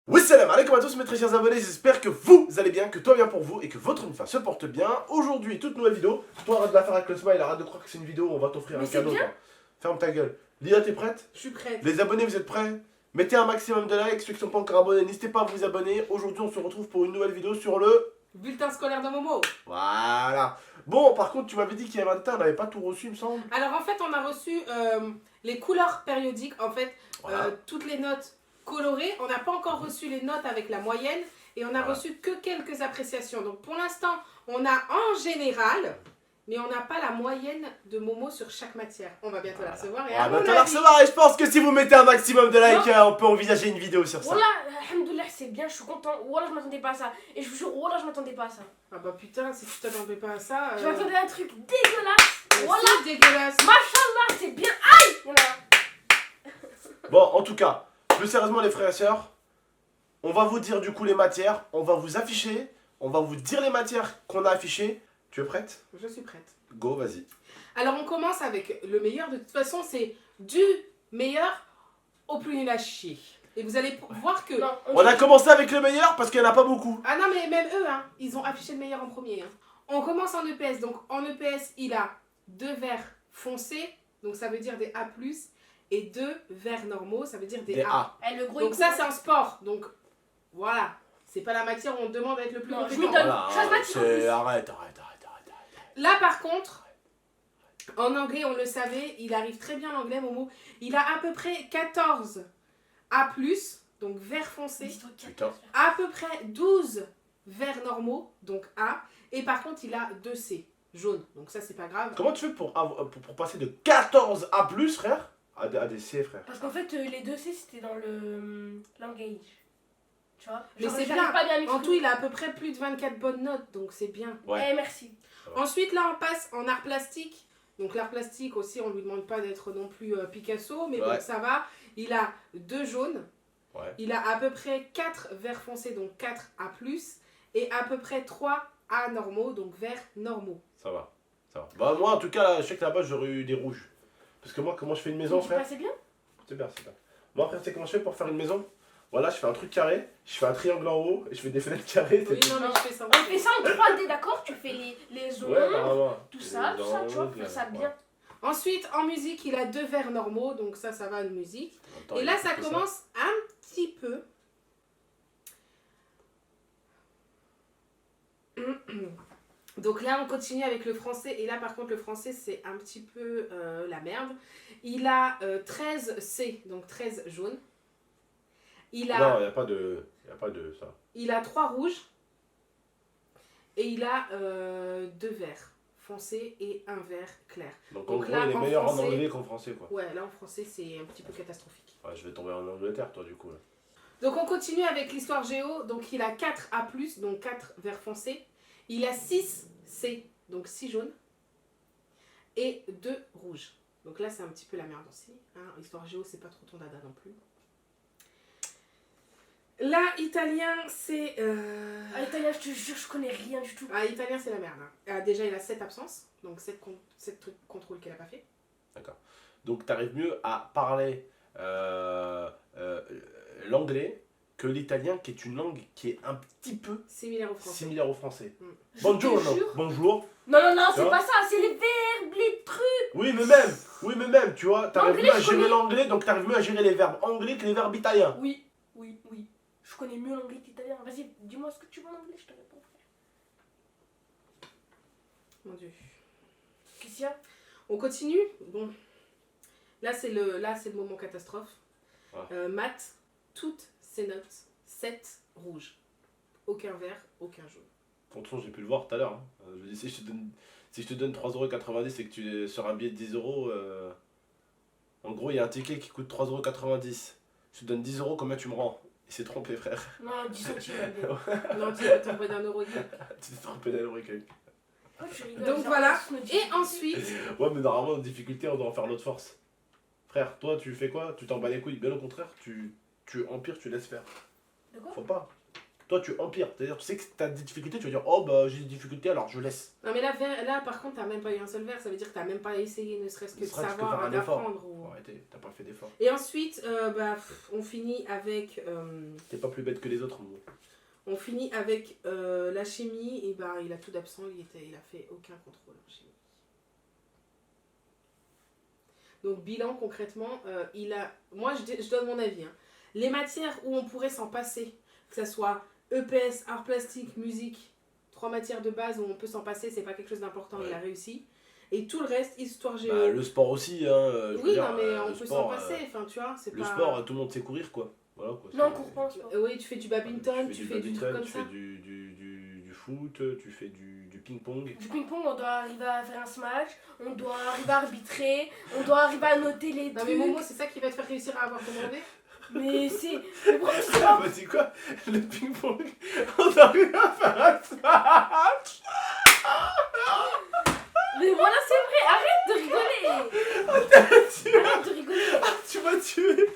Oui, salam alaikum à tous mes très chers abonnés, j'espère que vous allez bien, que tout va bien pour vous et que votre MIFA se porte bien. Aujourd'hui, toute nouvelle vidéo. Toi, arrête de la faire avec le smile, arrête de croire que c'est une vidéo où on va t'offrir un cadeau. Toi. Ferme ta gueule. Lia, t'es prête? Je suis prête. Les abonnés, vous êtes prêts? Mettez un maximum de likes, ceux qui ne sont pas encore abonnés, n'hésitez pas à vous abonner. Aujourd'hui, on se retrouve pour une nouvelle vidéo sur le... Bulletin scolaire de Momo. Voilà. Bon, par contre, tu m'avais dit qu'il y avait un détail, on n'avait pas tout reçu, il me semble. Alors, en fait, on a reçu les couleurs périodiques. En fait, Voilà. toutes les notes colorées. On n'a pas encore reçu les notes avec la moyenne. Et on a reçu que quelques appréciations. Donc, pour l'instant, on a en général... Mais on n'a pas la moyenne de Momo sur chaque matière. On va bientôt la recevoir. Et à mon bientôt la avis... recevoir et je pense que si vous mettez un maximum de likes, on peut envisager une vidéo sur ça. Voilà, alhamdoulilah, c'est bien, je suis content. Voilà, je m'attendais pas à ça. Et je vous jure, voilà, je m'attendais pas à ça. Ah bah putain, si tu t'attendais pas à ça... Je m'attendais à un truc dégueulasse. Voilà, c'est dégueulasse. machallah, c'est bien. Aïe, voilà. Bon, en tout cas, plus sérieusement les frères et sœurs, on va vous dire du coup les matières, on va vous afficher, on va vous dire les matières qu'on a affichées. Tu es prête? Je suis prête. Go, vas-y. Alors on commence avec le meilleur. De toute façon, c'est du meilleur au plus nul à chier. Et vous allez voir que... Non, On a commencé avec le meilleur parce qu'il n'y en a pas beaucoup. Ah non, mais même eux, hein, ils ont affiché le meilleur en premier. Hein. On commence en EPS. Donc en EPS, il a 2 verts foncés, donc ça veut dire des A+, et 2 verts normaux, ça veut dire des A. Eh, le gros, Donc ça, c'est un sport. Donc voilà, c'est pas la matière où on demande d'être le plus Non, je compétent. m'y donne. Voilà, Ça se m'a dit en plus. arrête. Là, par contre, en anglais, on le savait, il arrive très bien l'anglais, Momo. Il a à peu près 14 A+, donc vert foncé. Dis-toi qu'il y a Putain. À peu près 12 verts normaux, donc A. Et par contre, il a 2 C, jaune. Donc ça, c'est pas grave. Comment tu fais pour passer de 14 A+, frère, à des C, frère? Parce qu'en fait, les 2 C, c'était dans le language. Tu vois? Mais Genre, c'est j'arrive bien. pas bien à En m'exprimer. tout, il a à peu près plus de 24 bonnes notes, donc c'est bien. Ouais. Eh, merci. Ensuite, là, on passe en art plastique. Donc l'art plastique aussi, on lui demande pas d'être non plus Picasso, mais Ouais. bon, ça va. Il a 2 jaunes. Ouais. Il a à peu près 4 verts foncés, donc 4 A+, et à peu près 3 A normaux, donc verts normaux. Ça va. Bah moi, en tout cas, là, je sais que là-bas, j'aurais eu des rouges. Parce que moi, comment je fais une maison, Tu frère? passais bien? C'est bien. Moi, après, tu sais comment je fais pour faire une maison? Voilà, je fais un truc carré, je fais un triangle en haut, et je fais des fenêtres carrées. Oui, non, mais je fais ça. On fait ça en 3D, d'accord? Tu fais les zones, Ouais, vraiment. tout ça, tu vois, faire ça bien. Ensuite, en musique, il a 2 verts normaux, donc ça va de musique. Et là, ça commence un petit peu. Donc là, on continue avec le français. Et là, par contre, le français, c'est un petit peu la merde. Il a 13 C, donc 13 jaunes. Il a, Non, il n'y a pas de ça. il a 3 rouges. Et il a 2 verts foncés et un vert clair. Donc en Donc gros, là, il est en meilleur français- en anglais qu'en français, quoi. Ouais, là, en français, c'est un petit peu catastrophique. Ouais, je vais tomber en Angleterre, toi, du coup. Là. Donc on continue avec l'histoire géo. Donc il a 4 A+, donc 4 verts foncés. Il a 6 C, donc 6 jaunes. Et 2 rouges. Donc là c'est un petit peu la merde aussi. Hein. Histoire géo, c'est pas trop ton dada non plus. Là, italien, c'est... Ah, italien, je te jure, je connais rien du tout. Ah, italien, c'est la merde. Hein. Ah, déjà, il a 7 absences. Donc 7 trucs contrôles qu'elle a pas fait. Donc tu arrives mieux à parler l'anglais que l'italien, qui est une langue qui est un petit peu Similaire au français. similaire au français. Je Bonjour, te non. jure. Bonjour. Non, Tu c'est vois? pas ça, c'est les verbes, les trucs. Oui, mais même, tu vois, t'arrives L'anglais, mieux à je gérer connais. l'anglais, donc t'arrives mieux à gérer les verbes anglais que les verbes italiens. Oui. Je connais mieux l'anglais que l'italien. Vas-y, dis-moi ce que tu veux en anglais, je te réponds, frère. Mon Dieu. Qu'est-ce qu'il y a? On continue. Bon. Là, c'est le moment catastrophe. Ah. Maths, toutes ces notes, 7 rouges. Aucun vert, aucun jaune. De toute façon, j'ai pu le voir tout à l'heure. Hein. Je dis, si je te donne 3,90€ et que tu es sur un billet de 10€, en gros, il y a un ticket qui coûte 3,90€. Je te donne 10€, combien tu me rends? Il s'est trompé, frère. Non, 10 centimes. Non, tu vas t'envoyer d'un euro. Tu t'es trompé d'un euro et quelques. Oh, tu rigoles, Donc genre, voilà. on se dit- Et ensuite, Ouais, mais normalement, en difficulté, on doit en faire notre force. Frère, toi, tu fais quoi? Tu t'en bats les couilles. Bien au contraire, tu empires, tu laisses faire. De quoi? Faut pas. Toi, tu empires. C'est-à-dire, tu sais que t'as des difficultés, tu vas dire, oh bah j'ai des difficultés, alors je laisse. Non, mais là par contre, t'as même pas eu un seul verre. Ça veut dire que t'as même pas essayé, ne serait-ce que Ne de serait-ce que savoir, faire un effort. d'apprendre. Ou... Faut arrêter, t'as pas fait d'effort. Et ensuite, on finit avec. T'es pas plus bête que les autres, mon. On finit avec la chimie. Et bah, il a tout d'absent. Il a fait aucun contrôle en chimie. Donc, bilan concrètement, il a. Moi, je donne mon avis. Hein. Les matières où on pourrait s'en passer, que ce soit EPS, art plastique, musique, 3 matières de base où on peut s'en passer, c'est pas quelque chose d'important, Ouais. il a réussi. Et tout le reste, histoire géo. Bah, le sport aussi, hein. Je veux oui, dire, non, mais on le peut sport, s'en passer. Enfin, tu vois, c'est le pas. sport, tout le monde sait courir, quoi. Voilà, quoi. Non, on c'est- court pas en sport. Oui, tu fais du badminton, tu fais du truc badminton, comme tu ça. fais du foot, tu fais du ping-pong. Du ping-pong, on doit arriver à faire un smash, on doit arriver à arbitrer, on doit arriver à noter les Non, trucs. mais Momo, c'est ça qui va te faire réussir à avoir ton brevet. Mais c'est. Mais pourquoi tu sais pas? Bah, c'est quoi? Le ping-pong, on arrive à faire un smash. Mais voilà, c'est vrai, arrête de rigoler! Arrête de rigoler! Tu m'as tué.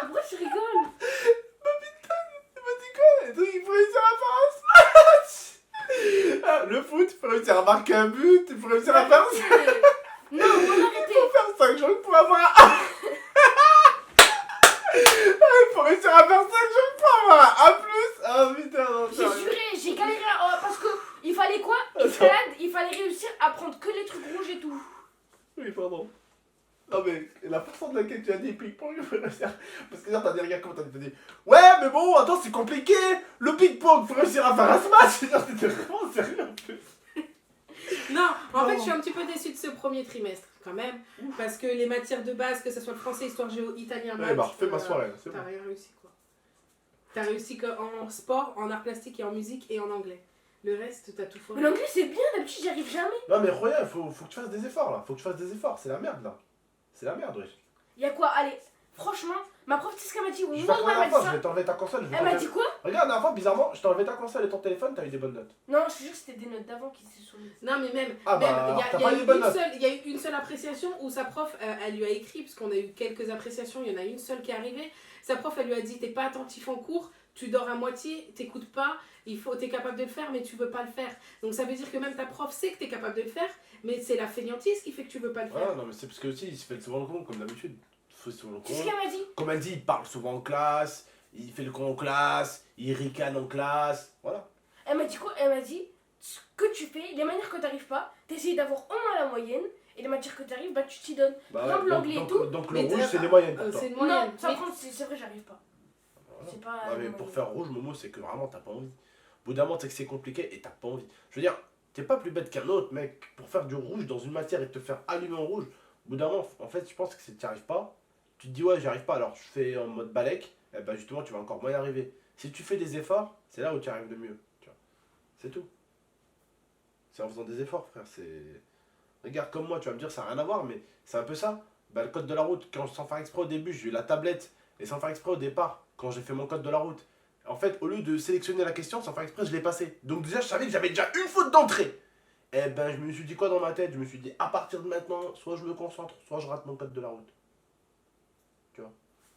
Pourquoi tu rigoles? Tu m'as dit quoi? Et donc, il faut réussir à faire un smash. Ah, le foot, il faut réussir à marquer un but, il faut réussir à faire ça. Non, on arrête! Il faut faire 5 jeux pour avoir un. Il faut réussir à faire 5 jeux pour avoir un A+. Ah putain, non, J'ai sérieux. juré, j'ai galéré parce que il fallait quoi? Escalade, il fallait réussir à prendre que les trucs rouges et tout. Oui, pardon. Non mais la façon de laquelle tu as dit ping-pong, il faut réussir. Parce que là, t'as dit, regarde comment t'as dit. Ouais, mais bon, attends, c'est compliqué. Le ping-pong, faut réussir à faire un smash. C'était vraiment sérieux en plus. Non, en fait, Non. je suis un petit peu déçue de ce premier trimestre, quand même. Parce que les matières de base, que ce soit le français, histoire géo, italien, Ouais, maths, bah, refais ma soirée, c'est bon. t'as rien réussi, quoi. T'as réussi qu'en sport, en art plastique et en musique et en anglais. Le reste, t'as tout Mais foiré. l'anglais c'est bien, d'habitude j'y arrive jamais. Non mais regarde, faut que tu fasses des efforts là. Faut que tu fasses des efforts, c'est la merde là. C'est la merde, wesh. Y'a quoi? Allez, franchement, ma prof, tu sais ce qu'elle m'a dit? Je vais Moi, faire comme la elle m'a dernière fois, dit je ça. vais t'enlever ta console. Elle m'a dit quoi? Regarde, la dernière fois, bizarrement, je t'ai enlevé ta console et ton téléphone, t'as eu des bonnes notes. Non, je te jure que c'était des notes d'avant qui se sont mises. Non, mais même, Ah bah, même, alors, t'as il y a pas eu eu bonne une note. seule, il y a eu une seule appréciation où sa prof, elle lui a écrit, parce qu'on a eu quelques appréciations, il y en a une seule qui est arrivée. Sa prof, elle lui a dit, t'es pas attentif en cours, tu dors à moitié, t'écoutes pas, t'es capable de le faire, mais tu veux pas le faire. Donc ça veut dire que même ta prof sait que t'es capable de le faire, mais c'est la fainéantise qui fait que tu veux pas le faire. Ouais, non mais c'est parce que aussi, il se fait souvent le con, comme d'habitude. Il se fait souvent le con. Qu'est-ce qu'elle m'a dit? Comme elle dit, il parle souvent en classe, il fait le con en classe, il ricane en classe, voilà. Elle m'a dit quoi? Elle m'a dit ce que tu fais, les manières que t'arrives pas, t'essayes d'avoir au moins la moyenne, et les matières que t'arrives, bah tu t'y donnes. Bah, Par exemple, l'anglais et tout. donc le Mais rouge, t'as- c'est des moyennes pour toi. C'est une moyenne. Non, ça Mais- par contre, c'est vrai, j'arrive pas. Voilà. C'est pas. Ouais, mais la pour moyenne. faire rouge, Momo, c'est que vraiment t'as pas envie. Au bout d'un moment, c'est que c'est compliqué et t'as pas envie. Je veux dire, t'es pas plus bête qu'un autre, mec. Pour faire du rouge dans une matière et te faire allumer en rouge, au bout d'un moment, en fait, je pense que si t'y arrives pas, tu te dis, ouais, j'y arrive pas, alors je fais en mode balèque, et ben justement, tu vas encore moins y arriver. Si tu fais des efforts, c'est là où tu arrives le mieux. Tu vois. C'est tout. C'est en faisant des efforts, frère. C'est. Regarde, comme moi, tu vas me dire, ça n'a rien à voir, mais c'est un peu ça. Bah, le code de la route, quand sans faire exprès au début, j'ai eu la tablette, et sans faire exprès au départ, quand j'ai fait mon code de la route, en fait, au lieu de sélectionner la question, sans faire exprès, je l'ai passé. Donc déjà, je savais que j'avais déjà une faute d'entrée. Et ben, je me suis dit quoi dans ma tête? Je me suis dit, à partir de maintenant, soit je me concentre, soit je rate mon code de la route. Tu vois?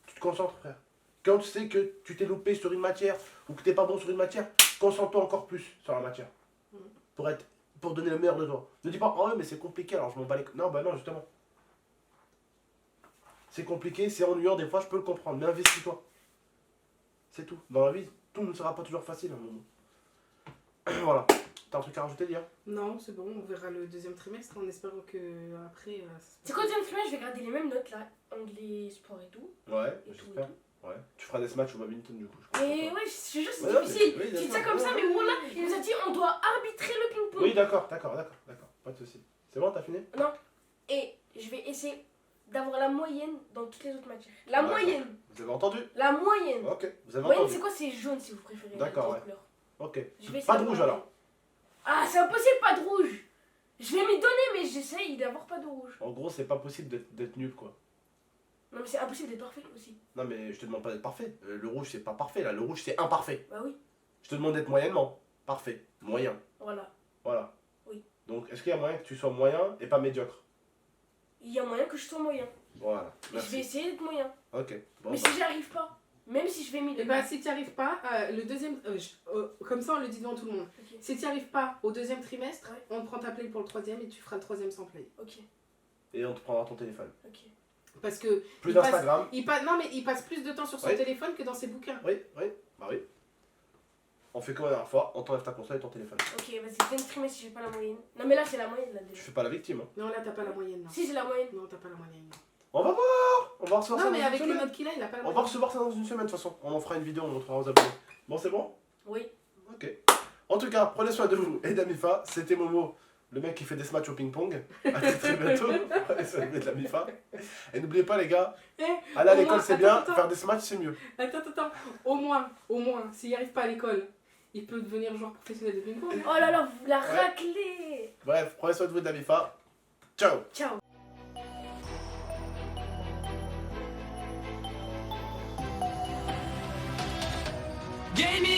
Tu te concentres, frère. Quand tu sais que tu t'es loupé sur une matière, ou que t'es pas bon sur une matière, concentre-toi encore plus sur la matière. Pour donner le meilleur de toi. Ne dis pas, oh ouais, mais c'est compliqué, alors je m'en bats les couilles. Non, bah non, justement. C'est compliqué, c'est ennuyant, des fois, je peux le comprendre, mais investis-toi. C'est tout. Dans la vie, tout ne sera pas toujours facile à un moment. Voilà. T'as un truc à rajouter, Lia? Non, c'est bon, on verra le deuxième trimestre en espérant que après. C'est quoi le deuxième trimestre? Je vais garder les mêmes notes là, anglais, sport et tout. Ouais, Et tout, j'espère. et tout. Ouais. Tu feras des matchs au badminton, du coup. Je crois. Et ouais, je te jure, c'est Ouais, non, mais- difficile. oui, Tu dis ça d'accord. comme ça, mais voilà, il nous a dit on doit arbitrer le ping-pong. Oui, d'accord. Pas de soucis. C'est bon, t'as fini? Non. Et je vais essayer d'avoir la moyenne dans toutes les autres matières. La D'accord. moyenne. Vous avez entendu? La moyenne. Ok, vous avez Moyenne, entendu. c'est quoi? C'est jaune si vous préférez. D'accord, la ouais. couleur. Ok. Je vais essayer Pas de d'avoir rouge la alors. moyenne. Ah, c'est impossible, pas de rouge. Je vais m'y donner, mais j'essaye d'avoir pas de rouge. En gros, c'est pas possible d'être nul, quoi. Non, mais c'est impossible d'être parfait aussi. Non, mais je te demande pas d'être parfait. Le rouge, c'est pas parfait, là. Le rouge, c'est imparfait. Bah oui, Je te demande d'être moyennement. Parfait. Moyen. voilà. Voilà. Oui. Donc, est-ce qu'il y a moyen que tu sois moyen et pas médiocre? Il y a moyen que je sois moyen. Voilà. Je vais Merci. essayer d'être moyen. Ok. Bon, Mais bah. si j'y arrive pas, Même si je fais 1000. Et bah, si tu n'y arrives pas, le deuxième. Comme ça, on le dit devant tout le monde. Ok. Si tu n'y arrives pas au deuxième trimestre, Ouais. on te prend ta play pour le troisième et tu feras le troisième sans play. Ok. Et on te prendra ton téléphone. Ok. Parce que. Plus il passe- d'Instagram. Non, mais il passe plus de temps sur son Oui. téléphone que dans ses bouquins. Oui, oui, bah oui. On fait comme la dernière fois, on t'enlève ta console et ton téléphone. Ok, vas-y, deuxième trimestre si j'ai pas la moyenne. Non, mais là, c'est la moyenne là Tu déjà. fais pas la victime. Hein. Non, là, t'as pas la moyenne. Non, Si j'ai la moyenne. non t'as pas la moyenne. Non. On va voir. On va recevoir ça Non, dans mais une avec les semaine. notes qu'il a, il a pas la On va moyenne. recevoir ça dans une semaine de toute façon. On en fera une vidéo, on montrera aux abonnés. Bon, c'est bon? Oui. Ok. En tout cas, prenez soin de vous et d'Amifa. C'était Momo, le mec qui fait des matchs au ping-pong. À très bientôt. Prenez soin de vous et de l'Amifa. Et n'oubliez pas, les gars, Eh, aller à au l'école moins- c'est attends, bien, attends. faire des matchs c'est mieux. Attends. Au moins, s'il n'y arrive pas à l'école, il peut devenir joueur professionnel de ping-pong. Oh là là, vous la Ouais. raclez. Bref, prenez soin de vous et de l'Amifa. Ciao. Ciao. Gaming